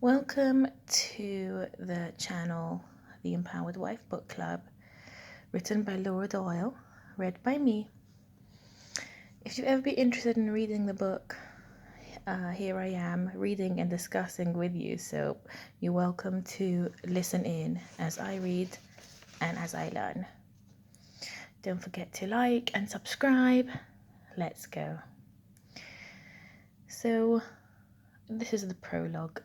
Welcome to the channel, The Empowered Wife Book Club, written by Laura Doyle, read by me. If you've ever been interested in reading the book, here I am reading and discussing with you. So you're welcome to listen in as I read and as I learn. Don't forget to like and subscribe. Let's go. So this is the prologue.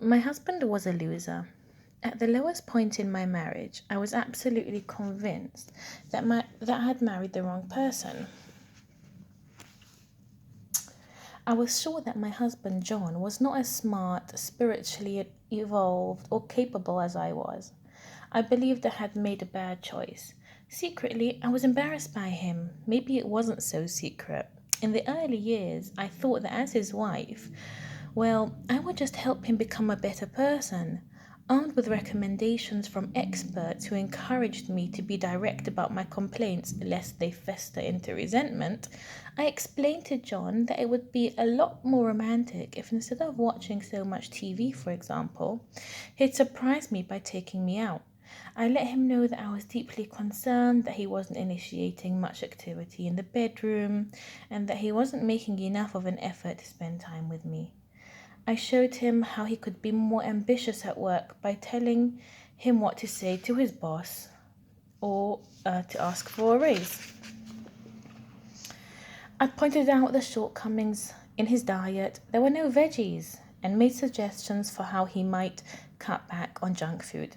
My husband was a loser. At the lowest point in my marriage, I was absolutely convinced that I had married the wrong person. I was sure that my husband John was not as smart, spiritually evolved, or capable as I was. I believed I had made a bad choice. Secretly, I was embarrassed by him. Maybe it wasn't so secret. In the early years, I thought that as his wife, well, I would just help him become a better person. Armed with recommendations from experts who encouraged me to be direct about my complaints lest they fester into resentment, I explained to John that it would be a lot more romantic if instead of watching so much TV, for example, he'd surprise me by taking me out. I let him know that I was deeply concerned that he wasn't initiating much activity in the bedroom and that he wasn't making enough of an effort to spend time with me. I showed him how he could be more ambitious at work by telling him what to say to his boss or to ask for a raise. I pointed out the shortcomings in his diet. There were no veggies, and made suggestions for how he might cut back on junk food.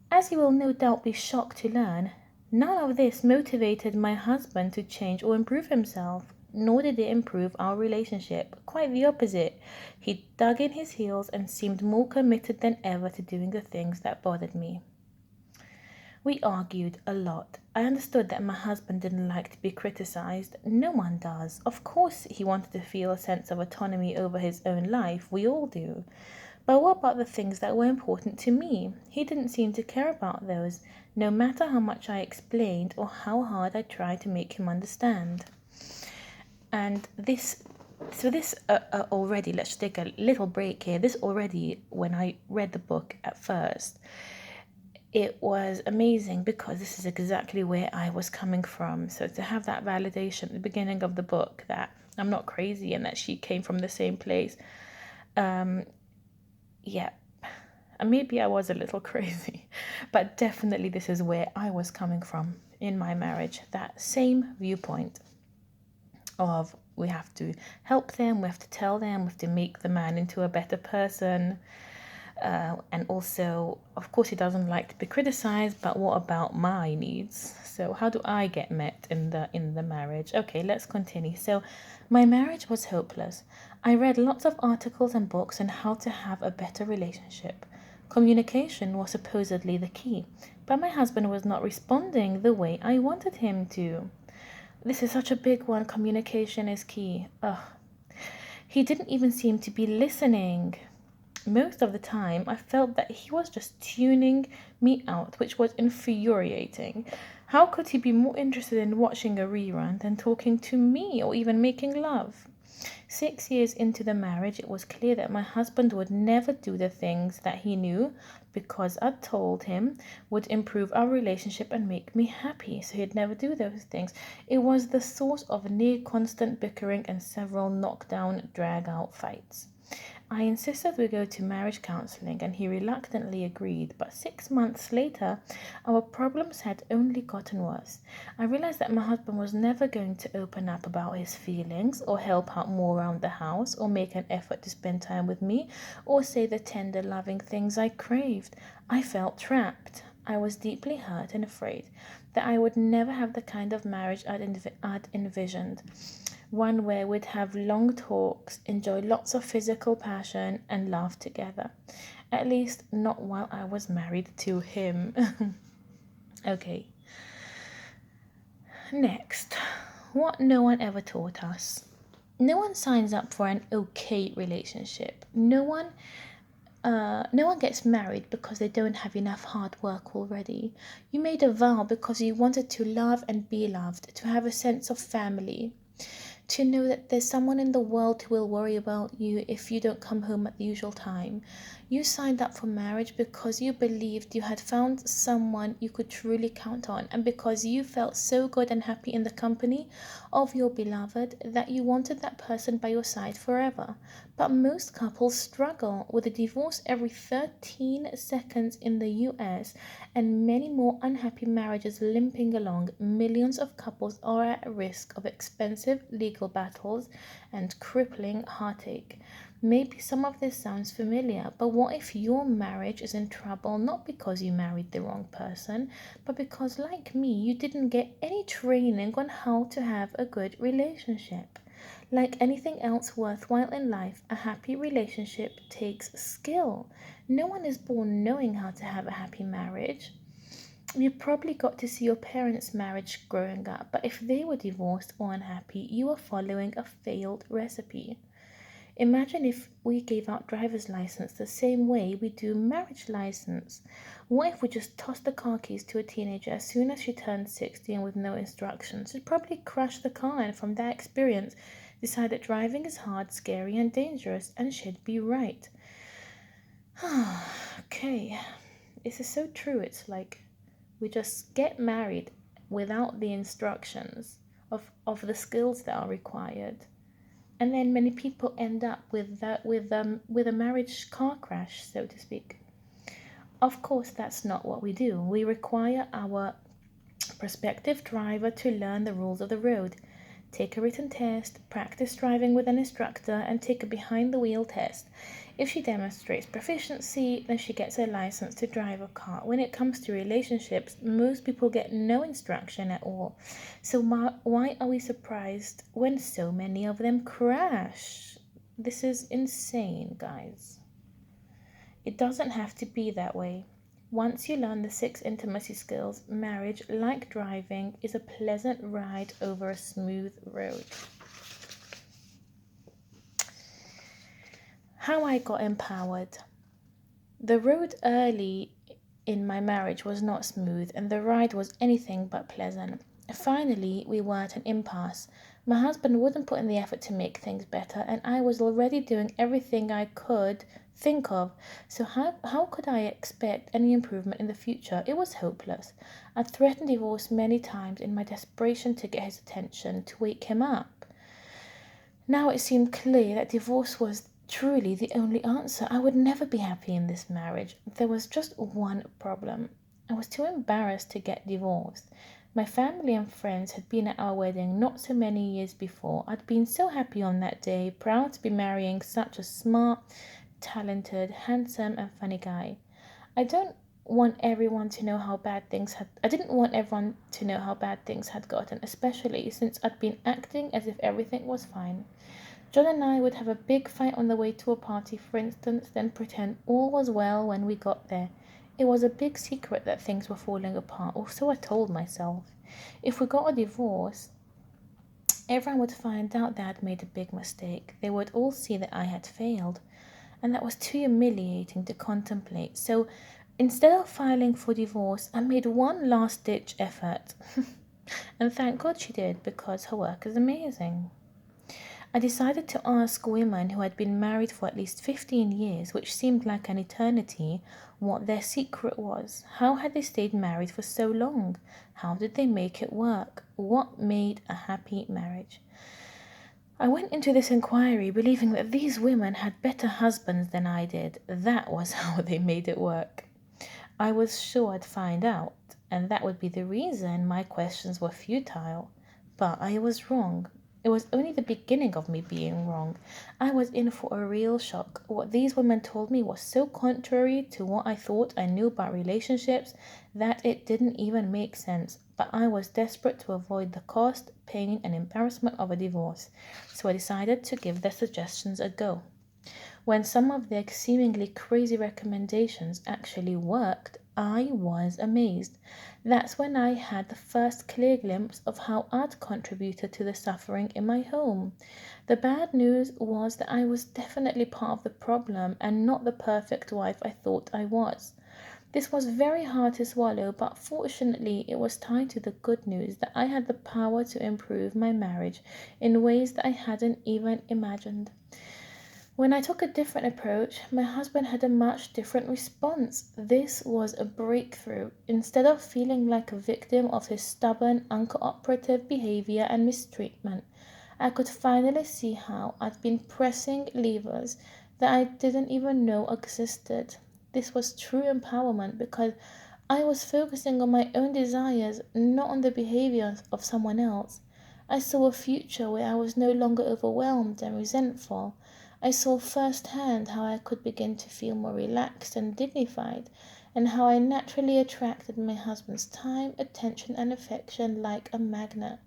As you will no doubt be shocked to learn, none of this motivated my husband to change or improve himself, nor did it improve our relationship. Quite the opposite. He dug in his heels and seemed more committed than ever to doing the things that bothered me. We argued a lot. I understood that my husband didn't like to be criticized. No one does. Of course, he wanted to feel a sense of autonomy over his own life. We all do. But what about the things that were important to me? He didn't seem to care about those, no matter how much I explained or how hard I tried to make him understand. And this already, let's take a little break here. This already, when I read the book at first, it was amazing because this is exactly where I was coming from. So to have that validation at the beginning of the book that I'm not crazy and that she came from the same place, yeah, maybe I was a little crazy, but definitely this is where I was coming from in my marriage. That same viewpoint of we have to help them, we have to tell them, we have to make the man into a better person. And also, of course, he doesn't like to be criticized, but what about my needs? So how do I get met in the marriage? Okay, let's continue. So my marriage was hopeless. I read lots of articles and books on how to have a better relationship. Communication was supposedly the key, but my husband was not responding the way I wanted him to. This is such a big one. Communication is key. Ugh. He didn't even seem to be listening. Most of the time, I felt that he was just tuning me out, which was infuriating. How could he be more interested in watching a rerun than talking to me or even making love? 6 years into the marriage, it was clear that my husband would never do the things that he knew because I'd told him would improve our relationship and make me happy. So he'd never do those things. It was the source of near constant bickering and several knockdown, drag out fights. I insisted we go to marriage counseling and he reluctantly agreed, but 6 months later, our problems had only gotten worse. I realized that my husband was never going to open up about his feelings or help out more around the house or make an effort to spend time with me or say the tender, loving things I craved. I felt trapped. I was deeply hurt and afraid that I would never have the kind of marriage I'd envisioned. One where we'd have long talks, enjoy lots of physical passion, and laugh together. At least, not while I was married to him. Okay. Next, what no one ever taught us. No one signs up for an okay relationship. No one gets married because they don't have enough hard work already. You made a vow because you wanted to love and be loved, to have a sense of family. to know that there's someone in the world who will worry about you if you don't come home at the usual time. You signed up for marriage because you believed you had found someone you could truly count on, and because you felt so good and happy in the company of your beloved that you wanted that person by your side forever. But most couples struggle with a divorce every 13 seconds in the US, and many more unhappy marriages limping along. Millions of couples are at risk of expensive legal battles and crippling heartache. Maybe some of this sounds familiar, but what if your marriage is in trouble not because you married the wrong person, but because, like me, you didn't get any training on how to have a good relationship? Like anything else worthwhile in life, a happy relationship takes skill. No one is born knowing how to have a happy marriage. You probably got to see your parents' marriage growing up, but if they were divorced or unhappy, you were following a failed recipe. Imagine if we gave out driver's license the same way we do marriage license. What if we just tossed the car keys to a teenager as soon as she turned 16 with no instructions? She'd probably crash the car and from that experience decide that driving is hard, scary, and dangerous, and she'd be right. Okay, this is so true. It's like we just get married without the instructions of the skills that are required. And then many people end up with a marriage car crash, so to speak. Of course, that's not what we do. We require our prospective driver to learn the rules of the road, take a written test, practice driving with an instructor, and take a behind the wheel test. If she demonstrates proficiency, then she gets a license to drive a car. When it comes to relationships, most people get no instruction at all. So why are we surprised when so many of them crash? This is insane, guys. It doesn't have to be that way. Once you learn the 6 intimacy skills, marriage, like driving, is a pleasant ride over a smooth road. How I got empowered. The road early in my marriage was not smooth, and the ride was anything but pleasant. Finally, we were at an impasse. My husband wouldn't put in the effort to make things better, and I was already doing everything I could think of. So how could I expect any improvement in the future? It was hopeless. I'd threatened divorce many times in my desperation to get his attention, to wake him up. Now it seemed clear that divorce was truly the only answer. I would never be happy in this marriage. There was just one problem. I was too embarrassed to get divorced. My family and friends had been at our wedding not so many years before. I'd been so happy on that day, proud to be marrying such a smart, talented, handsome, and funny guy. I don't want everyone to know how bad things had I didn't want everyone to know how bad things had gotten, especially since I'd been acting as if everything was fine. John and I would have a big fight on the way to a party, for instance, then pretend all was well when we got there. It was a big secret that things were falling apart, or so I told myself. If we got a divorce, everyone would find out that I'd made a big mistake. They would all see that I had failed, and that was too humiliating to contemplate. So instead of filing for divorce, I made one last ditch effort. And thank God she did, because her work is amazing. I decided to ask women who had been married for at least 15 years, which seemed like an eternity, what their secret was. How had they stayed married for so long? How did they make it work? What made a happy marriage? I went into this inquiry believing that these women had better husbands than I did. That was how they made it work. I was sure I'd find out, and that would be the reason my questions were futile. But I was wrong. It was only the beginning of me being wrong. I was in for a real shock. What these women told me was so contrary to what I thought I knew about relationships that it didn't even make sense. But I was desperate to avoid the cost, pain, and embarrassment of a divorce, so I decided to give their suggestions a go. When some of their seemingly crazy recommendations actually worked, I was amazed. That's when I had the first clear glimpse of how I'd contributed to the suffering in my home. The bad news was that I was definitely part of the problem and not the perfect wife I thought I was. This was very hard to swallow, but fortunately it was tied to the good news that I had the power to improve my marriage in ways that I hadn't even imagined. When I took a different approach, my husband had a much different response. This was a breakthrough. Instead of feeling like a victim of his stubborn, uncooperative behavior and mistreatment, I could finally see how I'd been pressing levers that I didn't even know existed. This was true empowerment because I was focusing on my own desires, not on the behavior of someone else. I saw a future where I was no longer overwhelmed and resentful. I saw firsthand how I could begin to feel more relaxed and dignified, and how I naturally attracted my husband's time, attention, and affection like a magnet.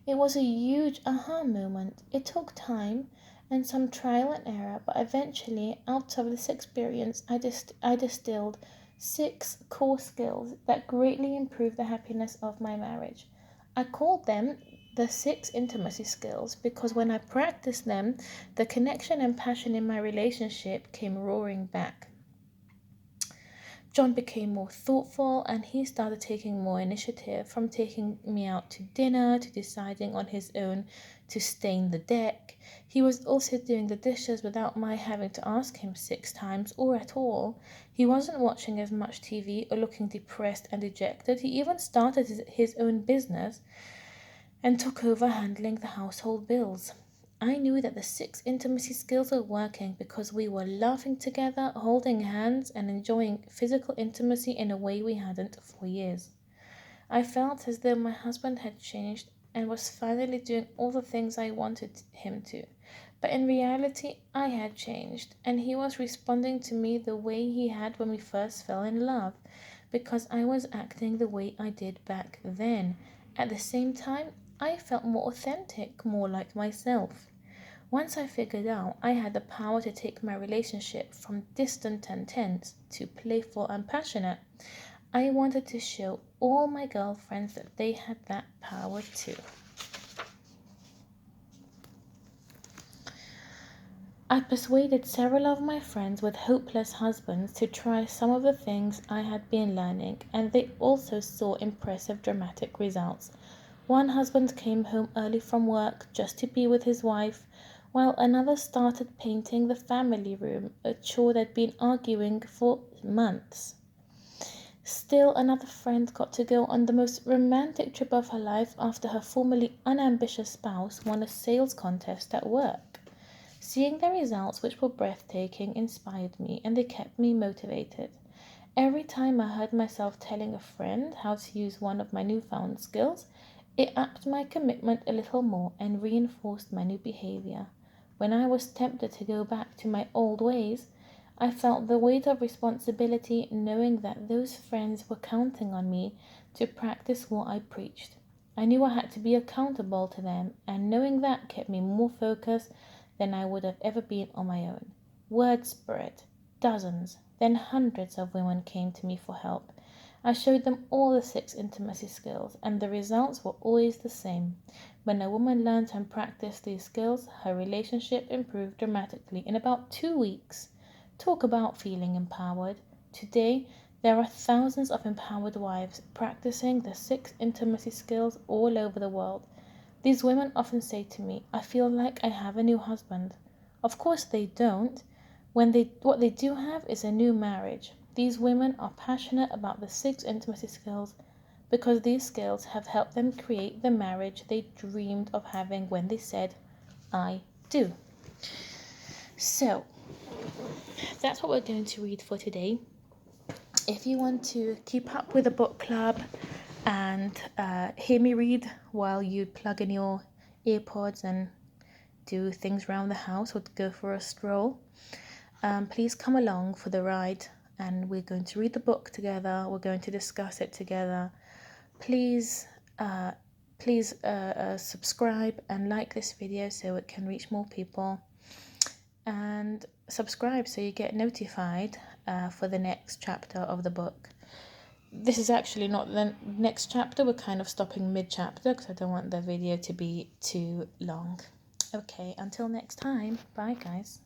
It was a huge aha moment. It took time and some trial and error, but eventually, out of this experience, I distilled 6 core skills that greatly improved the happiness of my marriage. I called them the 6 intimacy skills because when I practiced them, the connection and passion in my relationship came roaring back. John became more thoughtful and he started taking more initiative, from taking me out to dinner to deciding on his own to stain the deck. He was also doing the dishes without my having to ask him 6 times or at all. He wasn't watching as much TV or looking depressed and dejected. He even started his own business and took over handling the household bills. I knew that the 6 intimacy skills were working because we were laughing together, holding hands, and enjoying physical intimacy in a way we hadn't for years. I felt as though my husband had changed and was finally doing all the things I wanted him to. But in reality, I had changed, and he was responding to me the way he had when we first fell in love, because I was acting the way I did back then. At the same time, I felt more authentic, more like myself. Once I figured out I had the power to take my relationship from distant and tense to playful and passionate, I wanted to show all my girlfriends that they had that power too. I persuaded several of my friends with hopeless husbands to try some of the things I had been learning, and they also saw impressive dramatic results. One husband came home early from work just to be with his wife, while another started painting the family room, a chore they'd been arguing for months. Still, another friend got to go on the most romantic trip of her life after her formerly unambitious spouse won a sales contest at work. Seeing the results, which were breathtaking, inspired me, and they kept me motivated. Every time I heard myself telling a friend how to use one of my newfound skills, it upped my commitment a little more and reinforced my new behavior. When I was tempted to go back to my old ways, I felt the weight of responsibility, knowing that those friends were counting on me to practice what I preached. I knew I had to be accountable to them, and knowing that kept me more focused than I would have ever been on my own. Word spread. Dozens, then hundreds of women came to me for help. I showed them all the 6 intimacy skills, and the results were always the same. When a woman learned and practiced these skills, her relationship improved dramatically in about 2 weeks. Talk about feeling empowered. Today, there are thousands of empowered wives practicing the 6 intimacy skills all over the world. These women often say to me, I feel like I have a new husband. Of course they don't. What they do have is a new marriage. These women are passionate about the 6 intimacy skills because these skills have helped them create the marriage they dreamed of having when they said, I do. So, that's what we're going to read for today. If you want to keep up with the book club and hear me read while you plug in your earpods and do things around the house or go for a stroll, please come along for the ride, and we're going to read the book together. We're going to discuss it together. Please subscribe and like this video so it can reach more people, and subscribe so you get notified for the next chapter of the book. This is actually not the next chapter. We're kind of stopping mid-chapter because I don't want the video to be too long. Okay, until next time. Bye, guys.